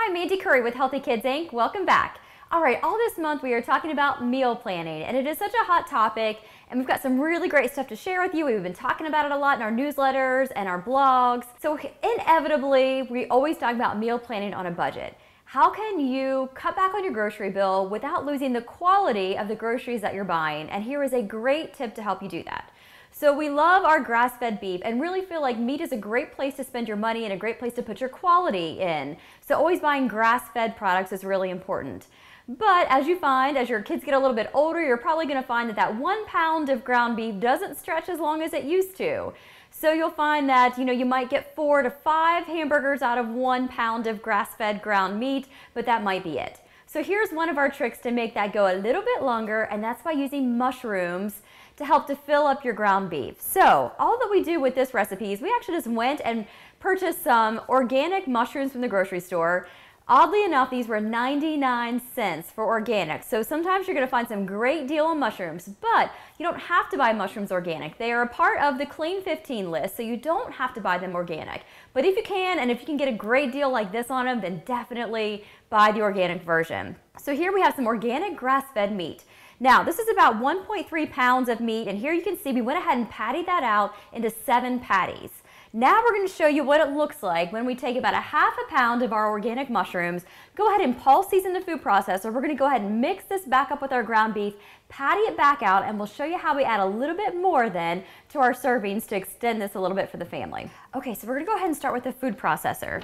Hi, Mandy Curry with Healthy Kids Inc. Welcome back. All right, all this month we are talking about meal planning, and it is such a hot topic, and we've got some really great stuff to share with you. We've been talking about it a lot in our newsletters and our blogs. So inevitably, we always talk about meal planning on a budget. How can you cut back on your grocery bill without losing the quality of the groceries that you're buying? And here is a great tip to help you do that. So we love our grass-fed beef and really feel like meat is a great place to spend your money and a great place to put your quality in. So always buying grass-fed products is really important. But as you find, as your kids get a little bit older, you're probably going to find that that 1 pound of ground beef doesn't stretch as long as it used to. So you'll find that, you might get 4 to 5 hamburgers out of 1 pound of grass-fed ground meat, but that might be it. So here's one of our tricks to make that go a little bit longer, and that's by using mushrooms to help to fill up your ground beef. So all that we do with this recipe is we actually just went and purchased some organic mushrooms from the grocery store. Oddly enough, these were 99 cents for organic. So sometimes you're gonna find some great deal on mushrooms, but you don't have to buy mushrooms organic. They are a part of the Clean 15 list, so you don't have to buy them organic. But if you can, and if you can get a great deal like this on them, then definitely buy the organic version. So here we have some organic grass-fed meat. Now, this is about 1.3 pounds of meat, and here you can see we went ahead and patted that out into 7 patties. Now we're going to show you what it looks like when we take about a ½ pound of our organic mushrooms, go ahead and pulse these in the food processor. We're going to go ahead and mix this back up with our ground beef, patty it back out, and we'll show you how we add a little bit more then to our servings to extend this a little bit for the family. Okay, so we're going to go ahead and start with the food processor.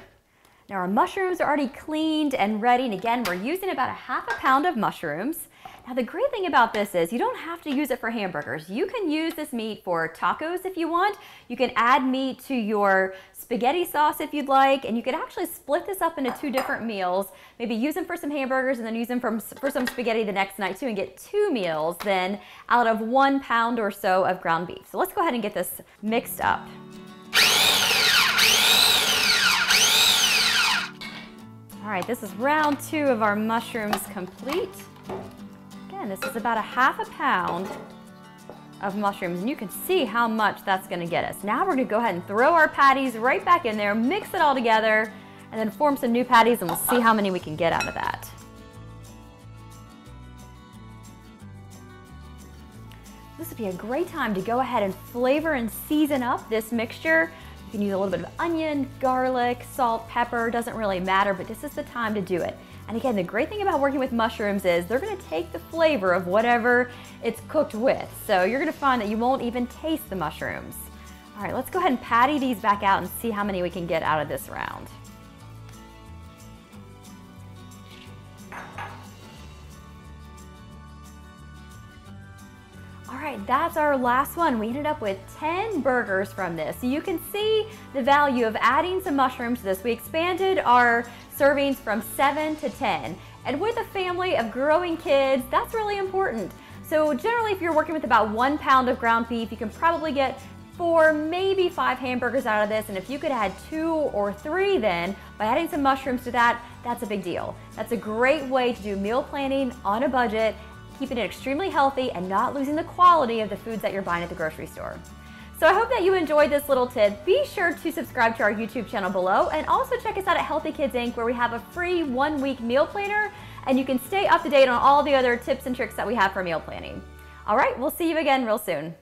Now our mushrooms are already cleaned and ready, and again, we're using about a ½ pound of mushrooms. Now the great thing about this is you don't have to use it for hamburgers. You can use this meat for tacos if you want. You can add meat to your spaghetti sauce if you'd like, and you could actually split this up into 2 different meals. Maybe use them for some hamburgers and then use them for some spaghetti the next night too, and get 2 meals then out of 1 pound or so of ground beef. So let's go ahead and get this mixed up. All right, this is round 2 of our mushrooms complete. Again, this is about a ½ pound of mushrooms, and you can see how much that's going to get us. Now we're going to go ahead and throw our patties right back in there, mix it all together, and then form some new patties, and we'll see how many we can get out of that. This would be a great time to go ahead and flavor and season up this mixture. You can use a little bit of onion, garlic, salt, pepper, doesn't really matter, but this is the time to do it. And again, the great thing about working with mushrooms is they're gonna take the flavor of whatever it's cooked with. So you're gonna find that you won't even taste the mushrooms. All right, let's go ahead and patty these back out and see how many we can get out of this round. All right, that's our last one. We ended up with 10 burgers from this. So you can see the value of adding some mushrooms to this. We expanded our servings from 7 to 10. And with a family of growing kids, that's really important. So generally, if you're working with about 1 pound of ground beef, you can probably get 4, maybe 5 hamburgers out of this. And if you could add 2 or 3 then, by adding some mushrooms to that, that's a big deal. That's a great way to do meal planning on a budget, keeping it extremely healthy and not losing the quality of the foods that you're buying at the grocery store. So I hope that you enjoyed this little tip. Be sure to subscribe to our YouTube channel below, and also check us out at Healthy Kids Inc., where we have a free 1-week meal planner, and you can stay up to date on all the other tips and tricks that we have for meal planning. All right, we'll see you again real soon.